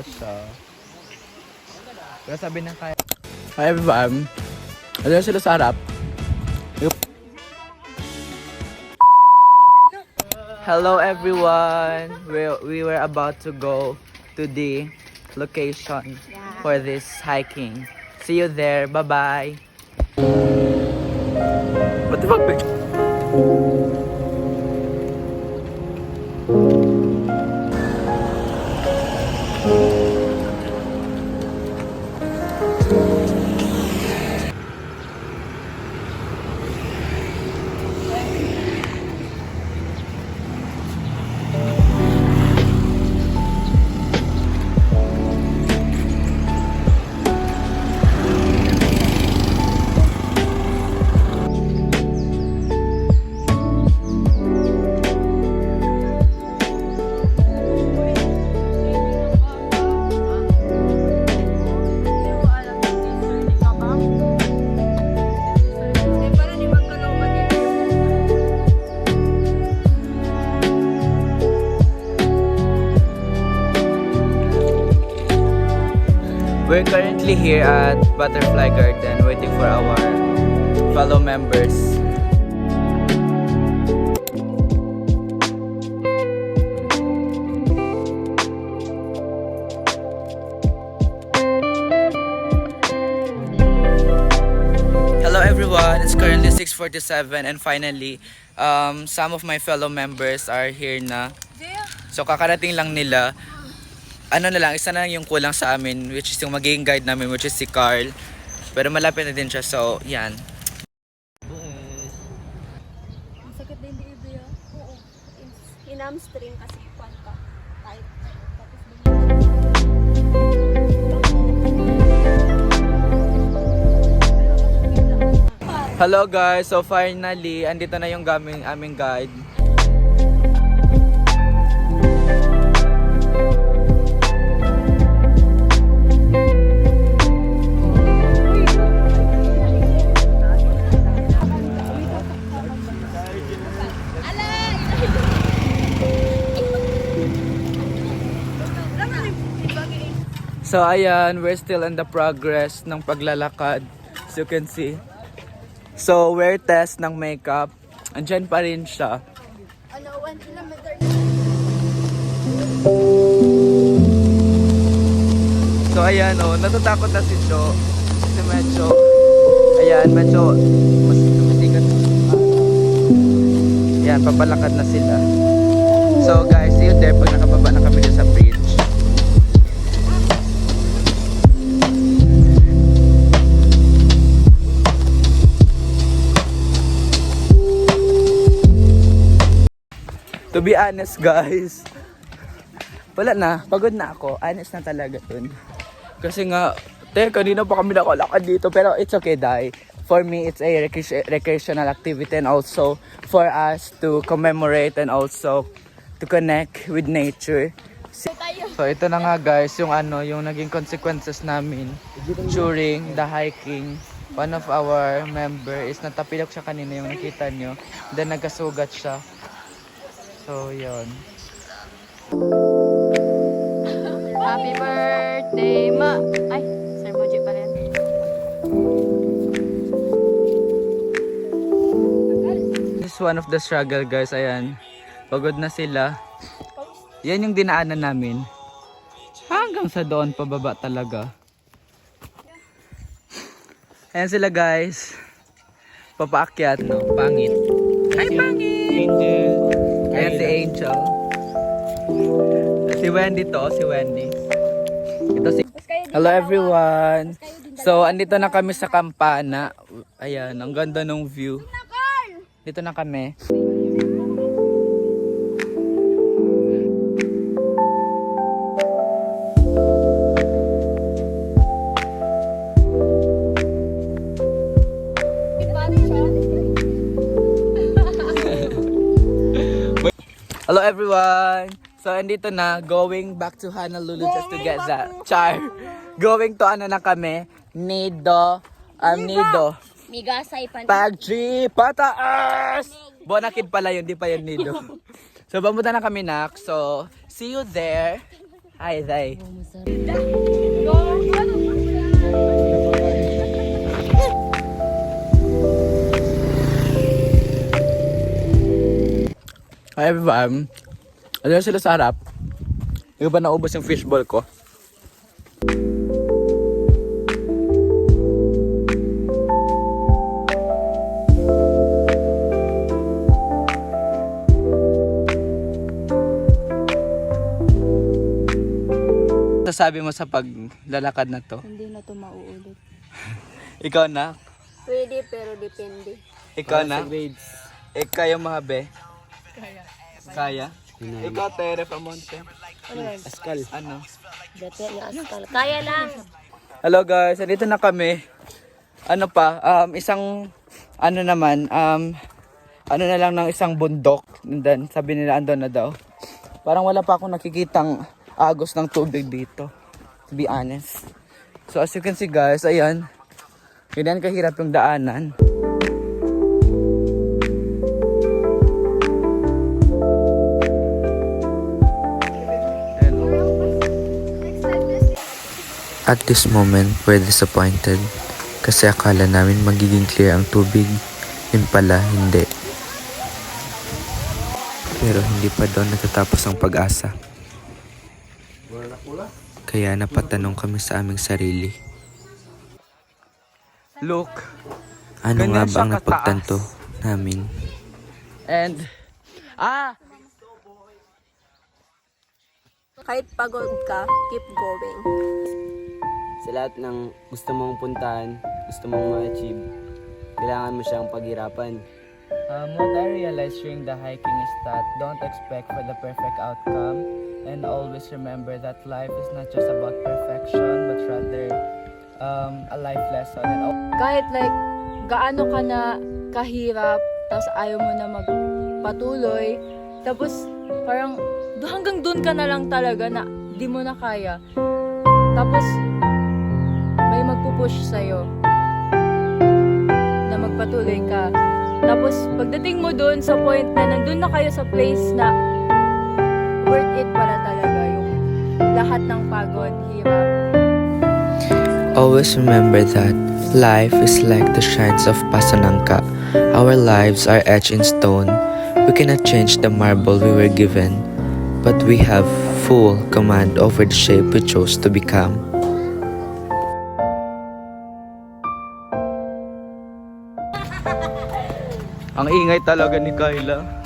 siya. Pero sabi na kaya. Hi everyone. Ano sila sa harap? Hello everyone. We were about to go to the location for this hiking. See you there. Bye-bye. What the fuck? We're currently here at Butterfly Garden waiting for our fellow members. Hello everyone, it's currently 6:47 and finally some of my fellow members are here na. So kakarating lang nila. Ano na lang, isa na lang yung kulang sa amin, which is yung magiging guide namin, which is si Carl. Pero malapit na din siya, so yan. Sakit din di iba ya? Oo. In-hamstring kasi kwan ka. Tight. Hello guys, so finally, andito na yung aming guide. So ayan, we're still in the progress ng paglalakad, as you can see. So wear test ng makeup, andyan pa rin siya. Ano, 1 kilometer. So ayan oh, natatakot na si Jo. Kasi medyo, ayan, medyo mas tumitikat. Ayan, papalakad na sila. So guys, see you there pag nakababa na kami sa bridge. To be honest guys, wala na, pagod na ako. Honest na talaga dun. Kasi nga, kanina pa kami nakalakad dito. Pero it's okay, Dai. For me, it's a recreational activity and also for us to commemorate and also to connect with nature. So ito na nga guys, yung naging consequences namin during the hiking. One of our member is natapilok siya kanina, yung nakita nyo. Then nagkasugat siya. So, yun. Happy birthday, ma! Ay, Sir Moji pa rin. This is one of the struggle guys, ayan. Pagod na sila. Yan yung dinaanan namin. Hanggang sa doon pababa talaga. Ayan sila guys. Papaakyat, no? Pangit. Hi, pangit! Angel. Ayan si Angel. Si Wendy to, si Wendy. Ito si... Hello everyone! So, andito na kami sa Campana. Ayan, ang ganda ng view. Dito na kami. Hello everyone! So, andito na, going back to Honolulu just to get that char. Going to na kami, Nido, Nido. Migasay pa. Pag-G, pataas! Bonakid pala yun, di pa yun Nido. So, pamunta na kami nak. So, see you there. Ay, day. Hi everyone. Ano sila sa harap? Yung ba naubos yung fishball ko? Sasabi mo sa paglalakad na to? Hindi na to mauulit. Ikaw na? Pwede pero depende. Ikaw na? Ikaw yung mahabe? Kaya. Ikaw, Tere Pamonte? Askal. Ano? Dati yung askal. Kaya lang. Hello guys, dito na kami. Ano pa, isang, ano naman, ano na lang ng isang bundok. And then, sabi nila andun na daw. Parang wala pa akong nakikitang agos ng tubig dito. To be honest. So as you can see guys, ayan. Ganyan kahirap yung daanan. At this moment, we're disappointed kasi akala namin magiging clear ang tubig, yun pala hindi. Pero hindi pa doon natatapos ang pag-asa. Kaya napatanong kami sa aming sarili, Look. ano Ganyan nga ba siya ang napagtanto namin? And, Kahit pagod ka, keep going. Sa lahat ng gusto mong puntahan, gusto mong ma-achieve, kailangan mo siyang paghirapan. what I realized during the hiking is that don't expect for the perfect outcome and always remember that life is not just about perfection but rather a life lesson. And Kahit like gaano ka na kahirap, tapos ayaw mo na magpatuloy, tapos parang hanggang doon ka na lang talaga na di mo na kaya. Tapos may magpupush sa'yo na magpatuloy ka. Tapos pagdating mo doon sa point na nandun na kayo sa place na worth it pala talaga yung lahat ng pagod, hirap. Always remember that life is like the shrines of Pasanangka. Our lives are etched in stone. We cannot change the marble we were given, but we have full command over the shape we chose to become. ang ingay talaga ni Kyla.